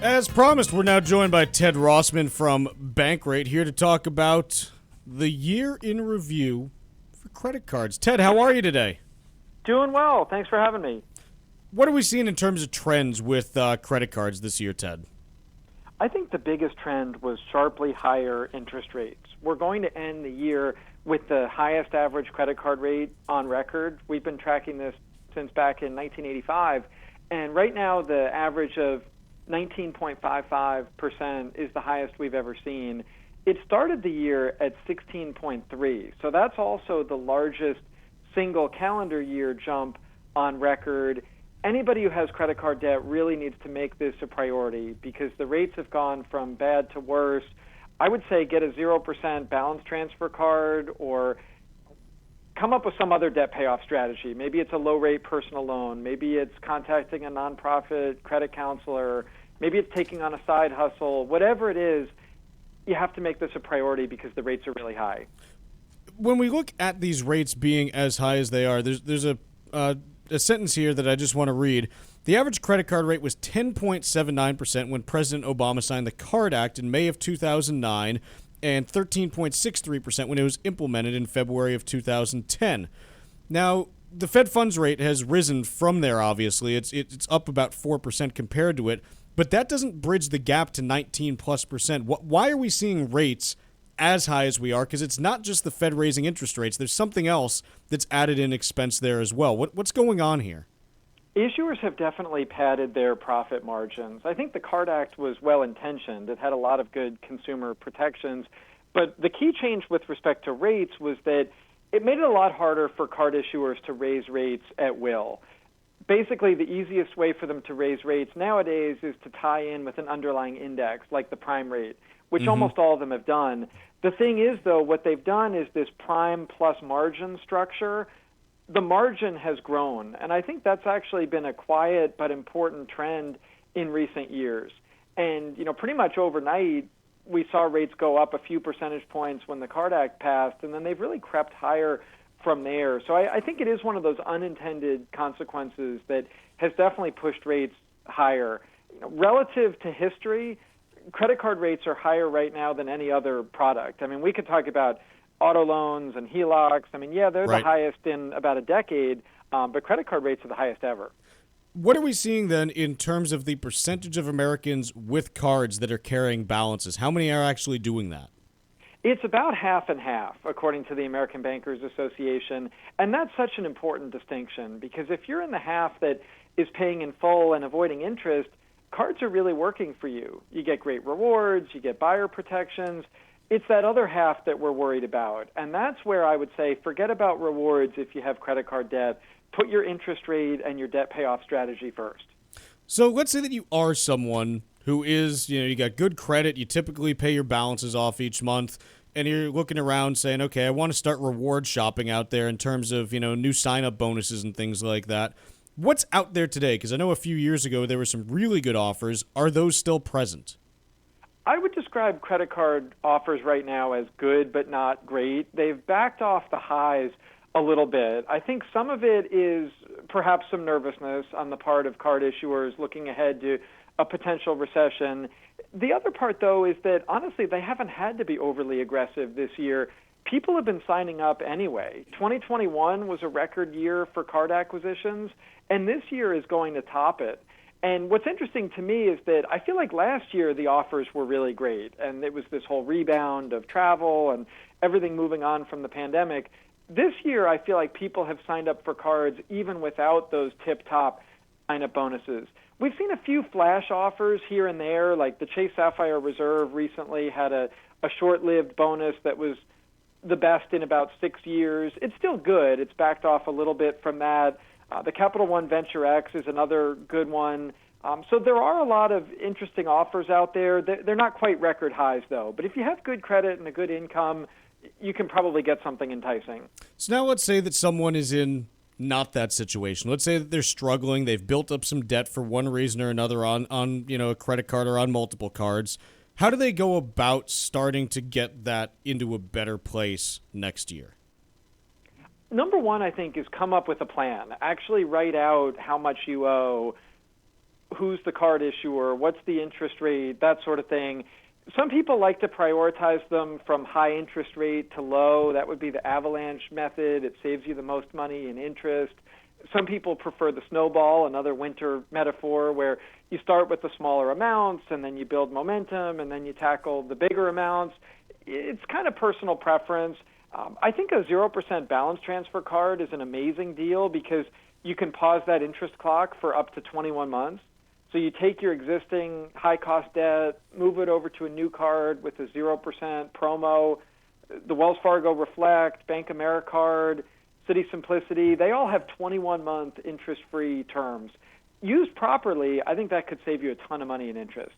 As promised, we're now joined by Ted Rossman from Bankrate here to talk about the year in review for credit cards. Ted, how are you today? Doing well. Thanks for having me. What are we seeing in terms of trends with credit cards this year, Ted? I think the biggest trend was sharply higher interest rates. We're going to end the year with the highest average credit card rate on record. We've been tracking this since back in 1985, and right now the average of 19.55% is the highest we've ever seen. It started the year at 16.3, so that's also the largest single calendar year jump on record. Anybody who has credit card debt really needs to make this a priority because the rates have gone from bad to worse. I would say get a 0% balance transfer card or come up with some other debt payoff strategy. Maybe it's a low-rate personal loan. Maybe it's contacting a nonprofit credit counselor. Maybe it's taking on a side hustle. Whatever it is, you have to make this a priority because the rates are really high. When we look at these rates being as high as they are, there's a sentence here that I just want to read. The average credit card rate was 10.79% when President Obama signed the CARD Act in May of 2009 and 13.63% when it was implemented in February of 2010. Now, the Fed funds rate has risen from there, obviously. It's up about 4% compared to it, but that doesn't bridge the gap to 19+%. Why are we seeing rates as high as we are? Because it's not just the Fed raising interest rates. There's something else that's added in expense there as well. What's going on here? Issuers have definitely padded their profit margins. I think the CARD Act was well-intentioned. It had a lot of good consumer protections. But the key change with respect to rates was that it made it a lot harder for card issuers to raise rates at will. Basically, the easiest way for them to raise rates nowadays is to tie in with an underlying index, like the prime rate, which almost all of them have done. The thing is, though, what they've done is this prime plus margin structure. The margin has grown, and I think that's actually been a quiet but important trend in recent years. And, pretty much overnight, we saw rates go up a few percentage points when the CARD Act passed, and then they've really crept higher from there. So I think it is one of those unintended consequences that has definitely pushed rates higher. Relative to history, credit card rates are higher right now than any other product. I mean, we could talk about auto loans and HELOCs. I mean, yeah, they're Right. the highest in about a decade, but credit card rates are the highest ever. What are we seeing then in terms of the percentage of Americans with cards that are carrying balances? How many are actually doing that? It's about half and half, according to the American Bankers Association, and that's such an important distinction because if you're in the half that is paying in full and avoiding interest, cards are really working for you. You get great rewards, you get buyer protections. It's that other half that we're worried about, and that's where I would say forget about rewards if you have credit card debt. Put your interest rate and your debt payoff strategy first. So let's say that you are someone who is, you got good credit, you typically pay your balances off each month, and you're looking around saying, okay, I want to start reward shopping out there in terms of, new sign-up bonuses and things like that. What's out there today? Because I know a few years ago there were some really good offers. Are those still present? I would describe credit card offers right now as good but not great. They've backed off the highs a little bit. I think some of it is perhaps some nervousness on the part of card issuers looking ahead to a potential recession. The other part, though, is that, honestly, they haven't had to be overly aggressive this year. People have been signing up anyway. 2021 was a record year for card acquisitions, and this year is going to top it. And what's interesting to me is that I feel like last year the offers were really great, and it was this whole rebound of travel and everything moving on from the pandemic. This year, I feel like people have signed up for cards even without those tip-top sign-up bonuses. We've seen a few flash offers here and there, like the Chase Sapphire Reserve recently had a short-lived bonus that was the best in about 6 years. It's still good. It's backed off a little bit from that. The Capital One Venture X is another good one. So there are a lot of interesting offers out there. They're not quite record highs, though. But if you have good credit and a good income, you can probably get something enticing. So now let's say that someone is in not that situation. Let's say that they're struggling. They've built up some debt for one reason or another on a credit card or on multiple cards. How do they go about starting to get that into a better place next year? Number one, I think, is come up with a plan. Actually write out how much you owe who's the card issuer, what's the interest rate, that sort of thing. Some people like to prioritize them from high interest rate to low. That would be the avalanche method. It saves you the most money in interest. Some people prefer the snowball, another winter metaphor, where you start with the smaller amounts and then you build momentum and then you tackle the bigger amounts. It's kind of personal preference. I think a 0% balance transfer card is an amazing deal because you can pause that interest clock for up to 21 months. So you take your existing high-cost debt, move it over to a new card with a 0% promo. The Wells Fargo Reflect, Bank AmeriCard, Citi Simplicity, they all have 21-month interest-free terms. Used properly, I think that could save you a ton of money in interest.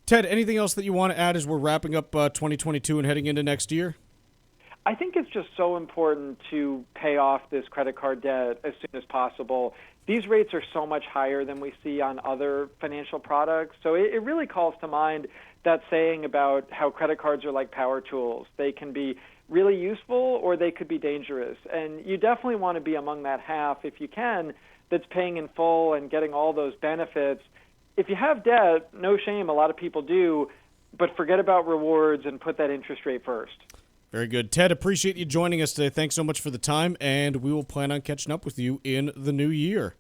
Ted, anything else that you want to add as we're wrapping up 2022 and heading into next year? I think it's just so important to pay off this credit card debt as soon as possible. These rates are so much higher than we see on other financial products. So it really calls to mind that saying about how credit cards are like power tools. They can be really useful or they could be dangerous. And you definitely want to be among that half, if you can, that's paying in full and getting all those benefits. If you have debt, no shame, a lot of people do, but forget about rewards and put that interest rate first. Very good. Ted, appreciate you joining us today. Thanks so much for the time, and we will plan on catching up with you in the new year.